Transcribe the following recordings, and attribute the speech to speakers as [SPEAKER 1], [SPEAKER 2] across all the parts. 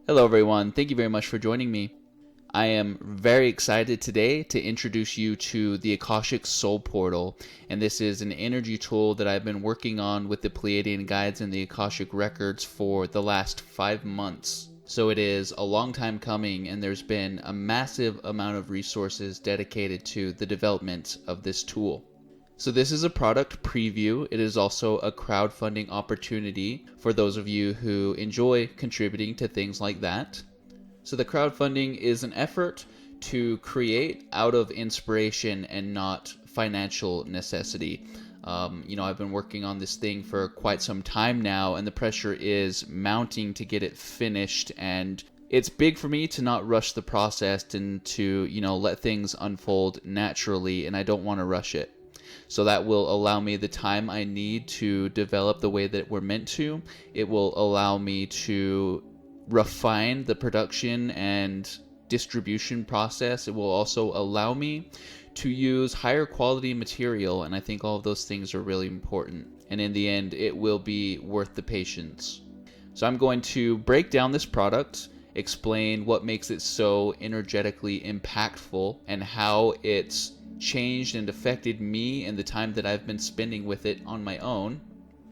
[SPEAKER 1] Hello everyone, thank you very much for joining me. I am very excited today to introduce you to the Akashic Soul Portal, and this is an energy tool that I've been working on with the Pleiadian guides and the Akashic Records for the last 5 months. So it is a long time coming, and there's been a massive amount of resources dedicated to the development of this tool. So this is a product preview. It is also a crowdfunding opportunity for those of you who enjoy contributing to things like that. So the crowdfunding is an effort to create out of inspiration and not financial necessity. I've been working on this thing for quite some time now, and the pressure is mounting to get it finished, and it's big for me to not rush the process and to, let things unfold naturally, and I don't want to rush it. So that will allow me the time I need to develop the way that we're meant to. It will allow me to refine the production and distribution process. It will also allow me to use higher quality material, and I think all of those things are really important. And in the end, it will be worth the patience. So I'm going to break down this product, explain what makes it so energetically impactful and how it's changed and affected me and the time that I've been spending with it on my own.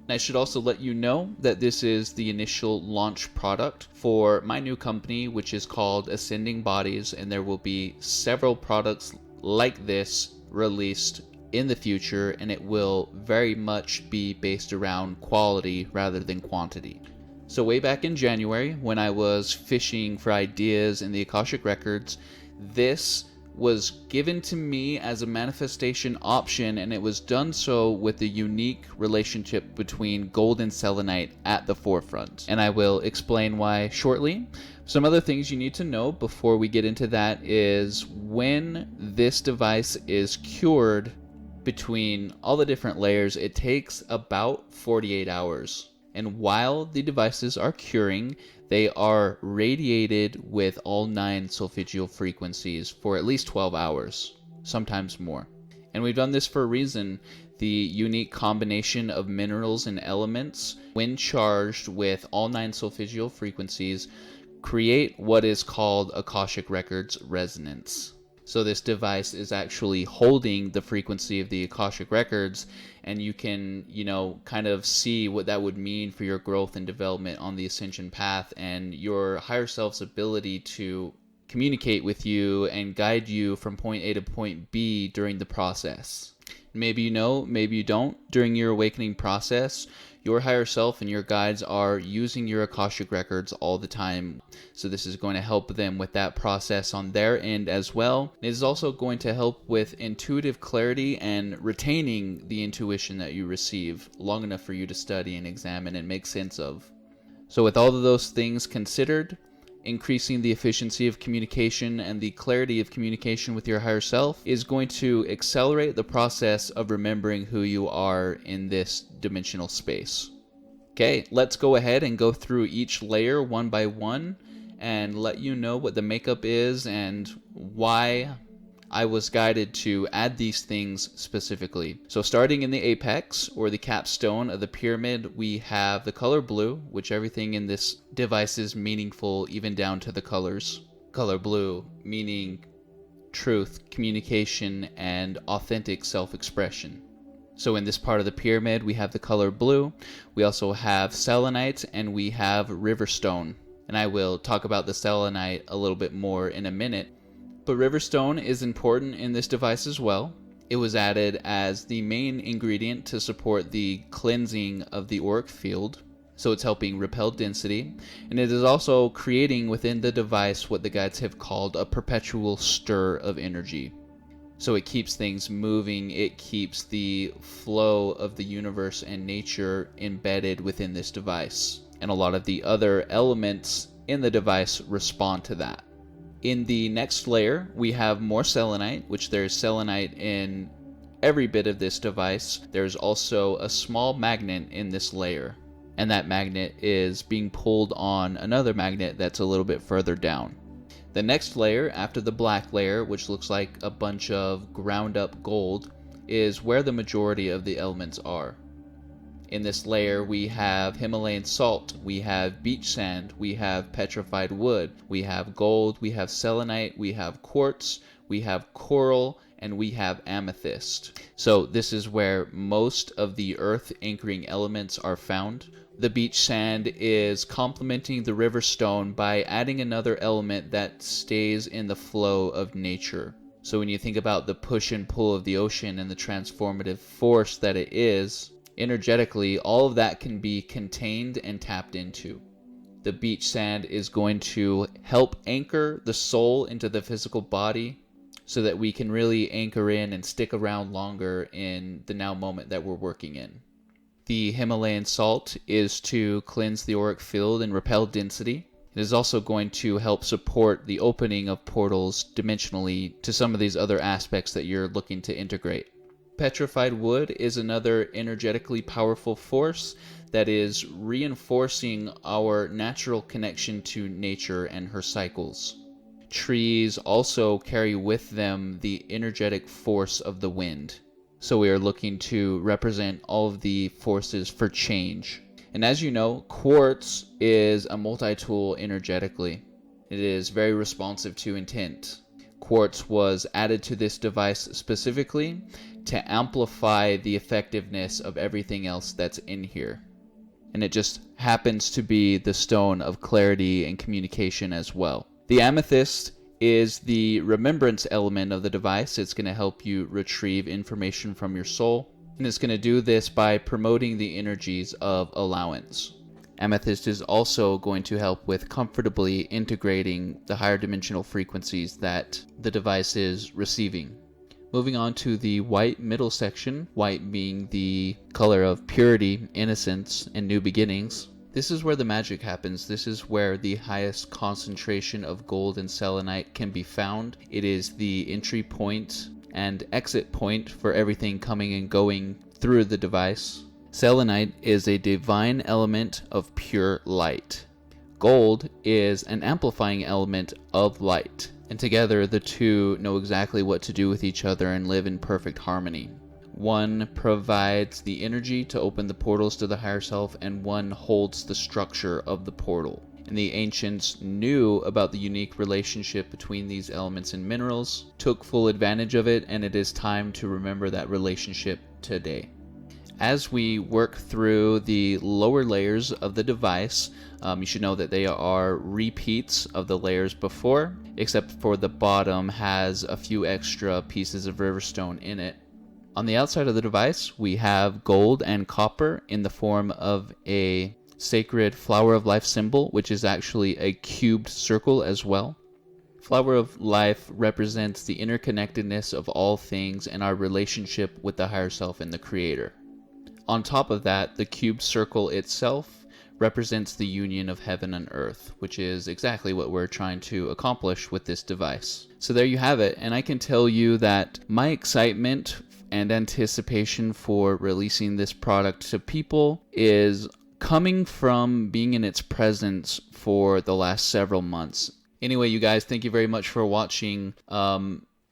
[SPEAKER 1] And I should also let you know that this is the initial launch product for my new company, which is called Ascending Bodies, and there will be several products like this released in the future, and it will very much be based around quality rather than quantity. So way back in January, when I was fishing for ideas in the Akashic Records, this was given to me as a manifestation option, and it was done so with a unique relationship between gold and selenite at the forefront. And I will explain why shortly. Some other things you need to know before we get into that is when this device is cured between all the different layers, it takes about 48 hours. And while the devices are curing, they are radiated with all 9 solfeggio frequencies for at least 12 hours, sometimes more. And we've done this for a reason. The unique combination of minerals and elements, when charged with all 9 solfeggio frequencies, create what is called Akashic Records resonance. So this device is actually holding the frequency of the Akashic Records, and you can, kind of see what that would mean for your growth and development on the ascension path and your higher self's ability to communicate with you and guide you from point A to point B during the process. Maybe you know, maybe you don't. During your awakening process, your higher self and your guides are using your Akashic Records all the time. So this is going to help them with that process on their end as well. It is also going to help with intuitive clarity and retaining the intuition that you receive long enough for you to study and examine and make sense of. So with all of those things considered, increasing the efficiency of communication and the clarity of communication with your higher self is going to accelerate the process of remembering who you are in this dimensional space. Okay, let's go ahead and go through each layer one by one and let you know what the makeup is and why I was guided to add these things specifically. So starting in the apex, or the capstone of the pyramid, we have the color blue, which everything in this device is meaningful, even down to the colors. Color blue, meaning truth, communication, and authentic self-expression. So in this part of the pyramid, we have the color blue. We also have selenite, and we have Riverstone. And I will talk about the selenite a little bit more in a minute. But Riverstone is important in this device as well. It was added as the main ingredient to support the cleansing of the auric field, so it's helping repel density, and it is also creating within the device what the guides have called a perpetual stir of energy. So it keeps things moving, it keeps the flow of the universe and nature embedded within this device, and a lot of the other elements in the device respond to that. In the next layer, we have more selenite, which there's selenite in every bit of this device. There's also a small magnet in this layer, and that magnet is being pulled on another magnet that's a little bit further down. The next layer, after the black layer, which looks like a bunch of ground up gold, is where the majority of the elements are. In this layer, we have Himalayan salt, we have beach sand, we have petrified wood, we have gold, we have selenite, we have quartz, we have coral, and we have amethyst. So this is where most of the earth anchoring elements are found. The beach sand is complementing the Riverstone by adding another element that stays in the flow of nature. So when you think about the push and pull of the ocean and the transformative force that it is, energetically, all of that can be contained and tapped into. The beach sand is going to help anchor the soul into the physical body so that we can really anchor in and stick around longer in the now moment that we're working in. The Himalayan salt is to cleanse the auric field and repel density. It is also going to help support the opening of portals dimensionally to some of these other aspects that you're looking to integrate. Petrified wood is another energetically powerful force that is reinforcing our natural connection to nature and her cycles. Trees also carry with them the energetic force of the wind. So we are looking to represent all of the forces for change. And as you know, quartz is a multi-tool energetically. It is very responsive to intent. Quartz was added to this device specifically to amplify the effectiveness of everything else that's in here. And it just happens to be the stone of clarity and communication as well. The amethyst is the remembrance element of the device. It's going to help you retrieve information from your soul. And it's going to do this by promoting the energies of allowance. Amethyst is also going to help with comfortably integrating the higher dimensional frequencies that the device is receiving. Moving on to the white middle section, white being the color of purity, innocence, and new beginnings. This is where the magic happens. This is where the highest concentration of gold and selenite can be found. It is the entry point and exit point for everything coming and going through the device. Selenite is a divine element of pure light. Gold is an amplifying element of light. And together the two know exactly what to do with each other and live in perfect harmony. One provides the energy to open the portals to the higher self, and one holds the structure of the portal. And the ancients knew about the unique relationship between these elements and minerals, took full advantage of it, and it is time to remember that relationship today. As we work through the lower layers of the device, you should know that they are repeats of the layers before, except for the bottom has a few extra pieces of Riverstone in it. On the outside of the device, we have gold and copper in the form of a sacred flower of life symbol, which is actually a cubed circle as well. Flower of life represents the interconnectedness of all things and our relationship with the higher self and the creator. On top of that, the cubed circle itself represents the union of heaven and earth, which is exactly what we're trying to accomplish with this device. So there you have it, and I can tell you that my excitement and anticipation for releasing this product to people is coming from being in its presence for the last several months. Anyway, you guys, thank you very much for watching.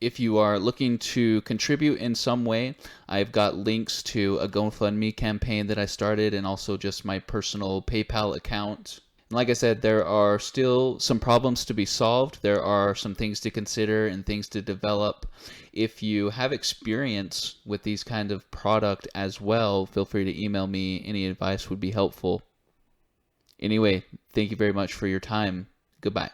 [SPEAKER 1] If you are looking to contribute in some way, I've got links to a GoFundMe campaign that I started and also just my personal PayPal account. And like I said, there are still some problems to be solved. There are some things to consider and things to develop. If you have experience with these kind of product as well, feel free to email me. Any advice would be helpful. Anyway, thank you very much for your time. Goodbye.